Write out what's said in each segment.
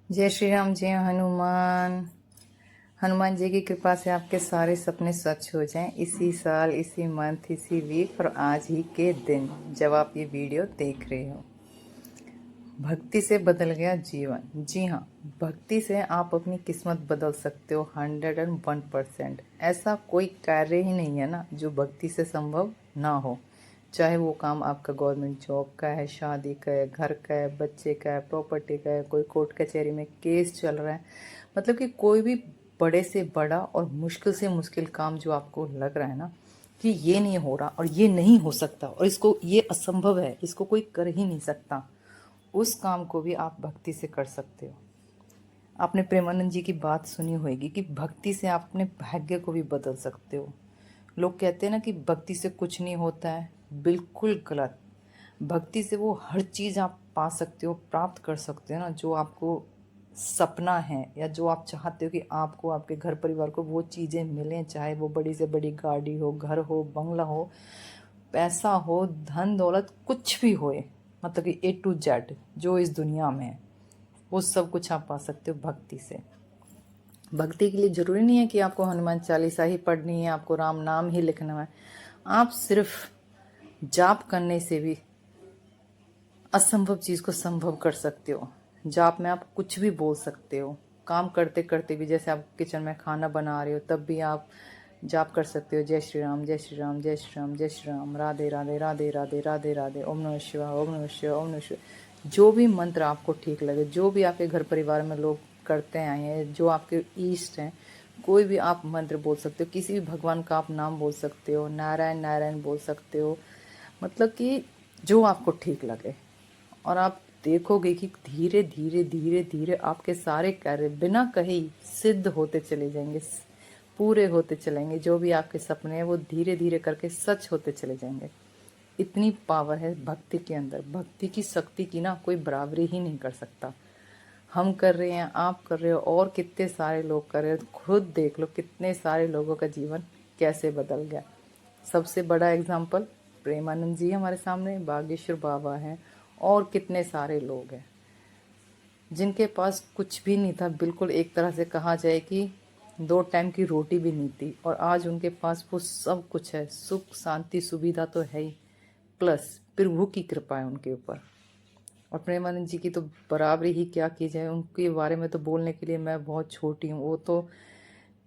जय श्री राम, जय हनुमान। हनुमान जी की कृपा से आपके सारे सपने सच हो जाएं इसी साल, इसी मंथ, इसी वीक और आज ही के दिन जब आप ये वीडियो देख रहे हो। भक्ति से बदल गया जीवन। जी हाँ, भक्ति से आप अपनी किस्मत बदल सकते हो 101%। ऐसा कोई कार्य ही नहीं है ना जो भक्ति से संभव ना हो। चाहे वो काम आपका गवर्नमेंट जॉब का है, शादी का है, घर का है, बच्चे का है, प्रॉपर्टी का है, कोई कोर्ट कचहरी में केस चल रहा है, मतलब कि कोई भी बड़े से बड़ा और मुश्किल से मुश्किल काम जो आपको लग रहा है ना कि ये नहीं हो रहा और ये नहीं हो सकता और इसको ये असंभव है, इसको कोई कर ही नहीं सकता, उस काम को भी आप भक्ति से कर सकते हो। आपने प्रेमानंद जी की बात सुनी होगी कि भक्ति से आप अपने भाग्य को भी बदल सकते हो। लोग कहते हैं ना कि भक्ति से कुछ नहीं होता है, बिल्कुल गलत। भक्ति से वो हर चीज़ आप पा सकते हो, प्राप्त कर सकते हो ना, जो आपको सपना है या जो आप चाहते हो कि आपको, आपके घर परिवार को वो चीज़ें मिलें। चाहे वो बड़ी से बड़ी गाड़ी हो, घर हो, बंगला हो, पैसा हो, धन दौलत, कुछ भी होए, मतलब कि A to Z जो इस दुनिया में है वो सब कुछ आप पा सकते हो भक्ति से। भक्ति के लिए ज़रूरी नहीं है कि आपको हनुमान चालीसा ही पढ़नी है, आपको राम नाम ही लिखना है। आप सिर्फ जाप करने से भी असंभव चीज़ को संभव कर सकते हो। जाप में आप कुछ भी बोल सकते हो। काम करते करते भी, जैसे आप किचन में खाना बना रहे हो तब भी आप जाप कर सकते हो। जय श्री राम, जय श्री राम, जय श्री राम, जय श्री राम, राधे राधे, राधे राधे, राधे राधे, ओम नमः शिवाय, ओम नमः शिवाय, ओम नमः शिवाय। जो भी मंत्र आपको ठीक लगे, जो भी आपके घर परिवार में लोग करते आए हैं, जो आपके ईष्ट हैं, कोई भी आप मंत्र बोल सकते हो। किसी भी भगवान का आप नाम बोल सकते हो, नारायण नारायण बोल सकते हो, मतलब कि जो आपको ठीक लगे। और आप देखोगे कि धीरे धीरे धीरे धीरे आपके सारे कार्य बिना कहे ही सिद्ध होते चले जाएंगे, पूरे होते चलेंगे। जो भी आपके सपने हैं वो धीरे धीरे करके सच होते चले जाएंगे। इतनी पावर है भक्ति के अंदर। भक्ति की शक्ति की ना कोई बराबरी ही नहीं कर सकता। हम कर रहे हैं, आप कर रहे हो, और कितने सारे लोग कर रहे हो। खुद देख लो कितने सारे लोगों का जीवन कैसे बदल गया। सबसे बड़ा एग्जाम्पल प्रेमानंद जी हमारे सामने, बागेश्वर बाबा हैं, और कितने सारे लोग हैं जिनके पास कुछ भी नहीं था। बिल्कुल एक तरह से कहा जाए कि 2 टाइम की रोटी भी नहीं थी, और आज उनके पास वो सब कुछ है। सुख शांति सुविधा तो है ही, प्लस प्रभु की कृपा है उनके ऊपर। और प्रेमानंद जी की तो बराबरी ही क्या की जाए। उनके बारे में तो बोलने के लिए मैं बहुत छोटी हूँ। वो तो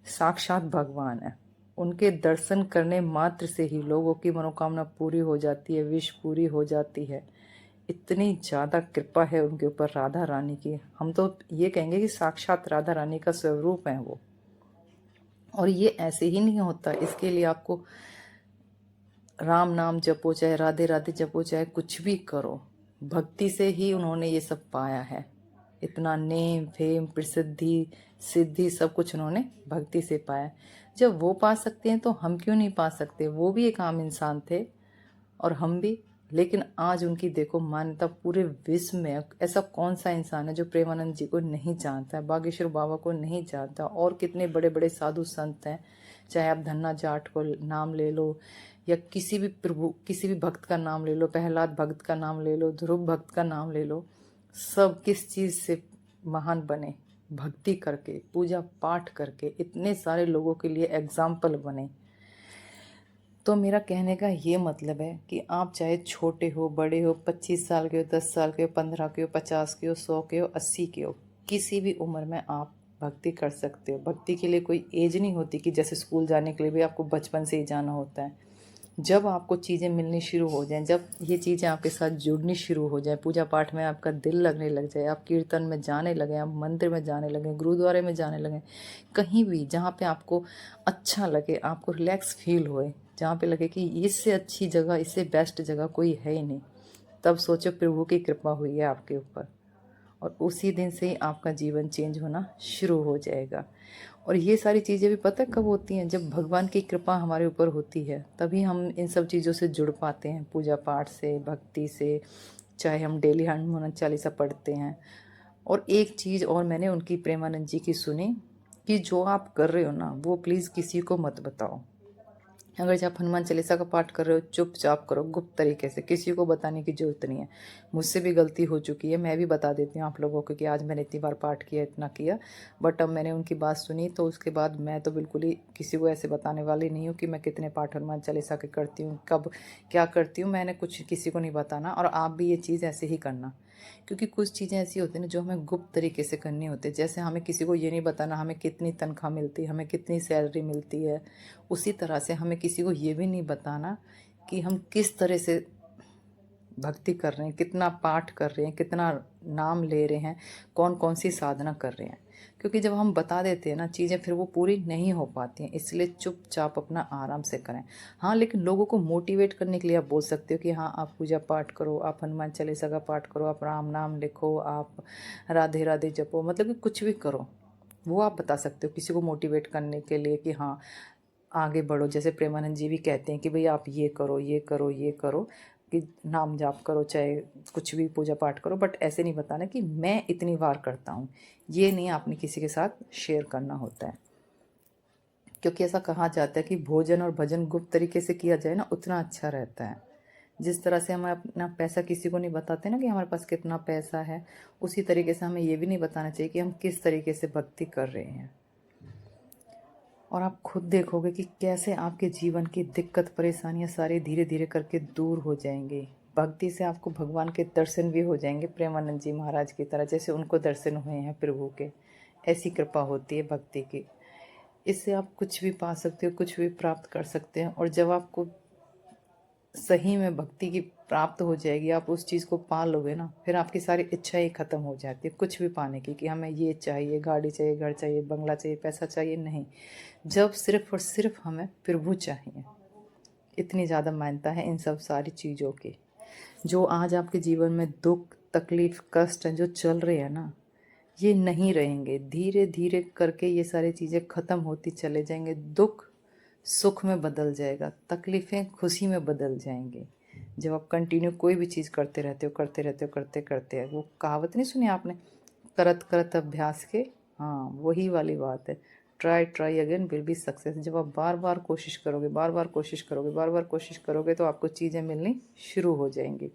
साक्षात भगवान है। उनके दर्शन करने मात्र से ही लोगों की मनोकामना पूरी हो जाती है, विश पूरी हो जाती है। इतनी ज़्यादा कृपा है उनके ऊपर राधा रानी की। हम तो ये कहेंगे कि साक्षात राधा रानी का स्वरूप है वो। और ये ऐसे ही नहीं होता, इसके लिए आपको राम नाम जपो, चाहे राधे राधे जपो, चाहे कुछ भी करो, भक्ति से ही उन्होंने ये सब पाया है। इतना नेम फेम प्रसिद्धि सिद्धि सब कुछ उन्होंने भक्ति से पाया। जब वो पा सकते हैं तो हम क्यों नहीं पा सकते। वो भी एक आम इंसान थे और हम भी। लेकिन आज उनकी देखो मान्यता पूरे विश्व में। ऐसा कौन सा इंसान है जो प्रेमानंद जी को नहीं जानता है, बागेश्वर बाबा को नहीं जानता। और कितने बड़े बड़े साधु संत हैं। चाहे आप धन्ना जाट को नाम ले लो, या किसी भी प्रभु, किसी भी भक्त का नाम ले लो, प्रहलाद भक्त का नाम ले लो, ध्रुव भक्त का नाम ले लो, सब किस चीज़ से महान बने? भक्ति करके, पूजा पाठ करके, इतने सारे लोगों के लिए एग्जाम्पल बने। तो मेरा कहने का ये मतलब है कि आप चाहे छोटे हो, बड़े हो, 25 साल के हो, 10 साल के हो, 15 के हो, 50 के हो, 100 के हो, 80 के हो, किसी भी उम्र में आप भक्ति कर सकते हो। भक्ति के लिए कोई एज नहीं होती कि जैसे स्कूल जाने के लिए भी आपको बचपन से ही जाना होता है। जब आपको चीज़ें मिलनी शुरू हो जाएं, जब ये चीज़ें आपके साथ जुड़नी शुरू हो जाए, पूजा पाठ में आपका दिल लगने लग जाए, आप कीर्तन में जाने लगे, आप मंदिर में जाने लगे, गुरुद्वारे में जाने लगे, कहीं भी जहाँ पे आपको अच्छा लगे, आपको रिलैक्स फील होए, जहाँ पे लगे कि इससे अच्छी जगह, इससे बेस्ट जगह कोई है ही नहीं, तब सोचो प्रभु की कृपा हुई है आपके ऊपर। और उसी दिन से ही आपका जीवन चेंज होना शुरू हो जाएगा। और ये सारी चीज़ें भी पता है कब होती हैं? जब भगवान की कृपा हमारे ऊपर होती है तभी हम इन सब चीज़ों से जुड़ पाते हैं, पूजा पाठ से, भक्ति से। चाहे हम डेली हनुमान चालीसा पढ़ते हैं। और एक चीज़ और मैंने उनकी, प्रेमानंद जी की सुनी कि जो आप कर रहे हो ना वो प्लीज़ किसी को मत बताओ। अगर जब हनुमान चालीसा का पाठ कर रहे हो चुपचाप करो, गुप्त तरीके से, किसी को बताने की जरूरत नहीं है। मुझसे भी गलती हो चुकी है, मैं भी बता देती हूँ आप लोगों को कि आज मैंने इतनी बार पाठ किया, इतना किया, बट अब मैंने उनकी बात सुनी तो उसके बाद मैं तो बिल्कुल ही किसी को ऐसे बताने वाली नहीं हूँ कि मैं कितने पाठ हनुमान चालीसा के करती हूँ, कब क्या करती हूँ। मैंने कुछ किसी को नहीं बताना, और आप भी ये चीज़ ऐसे ही करना, क्योंकि कुछ चीज़ें ऐसी होती हैं ना जो हमें गुप्त तरीके से करनी होती है। जैसे हमें किसी को ये नहीं बताना हमें कितनी तनख्वाह मिलती है, हमें कितनी सैलरी मिलती है, उसी तरह से हमें किसी को ये भी नहीं बताना कि हम किस तरह से भक्ति कर रहे हैं, कितना पाठ कर रहे हैं, कितना नाम ले रहे हैं, कौन कौन सी साधना कर रहे हैं। क्योंकि जब हम बता देते हैं ना चीज़ें, फिर वो पूरी नहीं हो पाती हैं, इसलिए चुपचाप अपना आराम से करें। हाँ, लेकिन लोगों को मोटिवेट करने के लिए आप बोल सकते हो कि हाँ आप पूजा पाठ करो, आप हनुमान चालीसा का पाठ करो, आप राम नाम लिखो, आप राधे राधे जपो, मतलब कि कुछ भी करो, वो आप बता सकते हो किसी को मोटिवेट करने के लिए कि हाँ आगे बढ़ो। जैसे प्रेमानंद जी भी कहते हैं कि भाई आप ये करो, ये करो, ये करो, कि नाम जाप करो, चाहे कुछ भी पूजा पाठ करो, बट ऐसे नहीं बताना कि मैं इतनी बार करता हूँ। ये नहीं आपने किसी के साथ शेयर करना होता है, क्योंकि ऐसा कहा जाता है कि भोजन और भजन गुप्त तरीके से किया जाए ना, उतना अच्छा रहता है। जिस तरह से हम अपना पैसा किसी को नहीं बताते ना कि हमारे पास कितना पैसा है, उसी तरीके से हमें ये भी नहीं बताना चाहिए कि हम किस तरीके से भक्ति कर रहे हैं। और आप खुद देखोगे कि कैसे आपके जीवन की दिक्कत परेशानियां सारी धीरे धीरे करके दूर हो जाएंगी। भक्ति से आपको भगवान के दर्शन भी हो जाएंगे, प्रेमानंद जी महाराज की तरह, जैसे उनको दर्शन हुए हैं प्रभु के। ऐसी कृपा होती है भक्ति की। इससे आप कुछ भी पा सकते हो, कुछ भी प्राप्त कर सकते हैं। और जब आपको सही में भक्ति की प्राप्त हो जाएगी, आप उस चीज़ को पा लोगे ना, फिर आपकी सारी इच्छाएं ख़त्म हो जाती है कुछ भी पाने की, कि हमें ये चाहिए, गाड़ी चाहिए, घर चाहिए, बंगला चाहिए, पैसा चाहिए, नहीं। जब सिर्फ और सिर्फ हमें प्रभु चाहिए। इतनी ज़्यादा मान्यता है इन सब सारी चीज़ों की। जो आज आपके जीवन में दुख तकलीफ कष्ट हैं जो चल रहे हैं ना, ये नहीं रहेंगे। धीरे धीरे करके ये सारी चीज़ें ख़त्म होती चले जाएंगे। दुख सुख में बदल जाएगा, तकलीफ़ें खुशी में बदल जाएंगी। जब आप कंटिन्यू कोई भी चीज़ करते रहते हो, करते रहते हो, करते करते, वो कहावत नहीं सुनी आपने, करत करत अभ्यास के, हाँ वही वाली बात है। Try try again will be success. जब आप बार बार कोशिश करोगे, बार बार कोशिश करोगे, बार बार कोशिश करोगे, तो आपको चीज़ें मिलनी शुरू हो जाएंगी।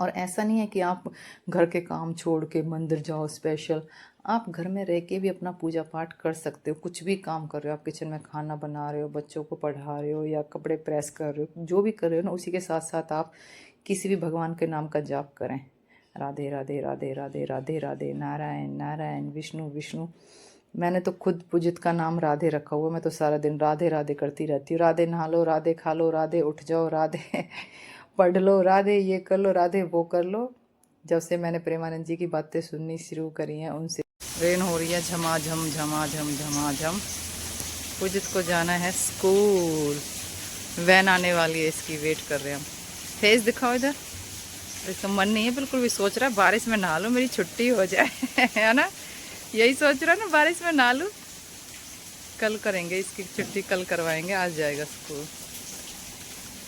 और ऐसा नहीं है कि आप घर के काम छोड़ के मंदिर जाओ स्पेशल। आप घर में रह के भी अपना पूजा पाठ कर सकते हो। कुछ भी काम कर रहे हो, आप किचन में खाना बना रहे हो, बच्चों को पढ़ा रहे हो, या कपड़े प्रेस कर रहे हो, जो भी कर रहे हो ना, उसी के साथ साथ आप किसी भी भगवान के नाम का जाप करें। राधे राधे राधे राधे राधे राधे, नारायण नारायण, विष्णु विष्णु। मैंने तो खुद पूजित का नाम राधे रखा हुआ, मैं तो सारा दिन राधे राधे करती रहती हूँ। राधे नहा लो, राधे खा लो, राधे उठ जाओ, राधे पढ़ लो, राधे ये कर लो, राधे वो कर लो। जब से मैंने प्रेमानंद जी की बातें सुननी शुरू करी हैं, उनसे रेन हो रही है झमाझम झमाझम झमाझम। पूजित को जाना है स्कूल, वैन आने वाली है, इसकी वेट कर रहे हैं हम। फेस दिखाओ इधर, इसका मन नहीं है बिल्कुल भी, सोच रहा है बारिश में नहा लूँ, मेरी छुट्टी हो जाए है ना, यही सोच रहा है ना, बारिश में नहा लूँ। कल करेंगे इसकी छुट्टी, कल करवाएंगे, आज जाएगा स्कूल।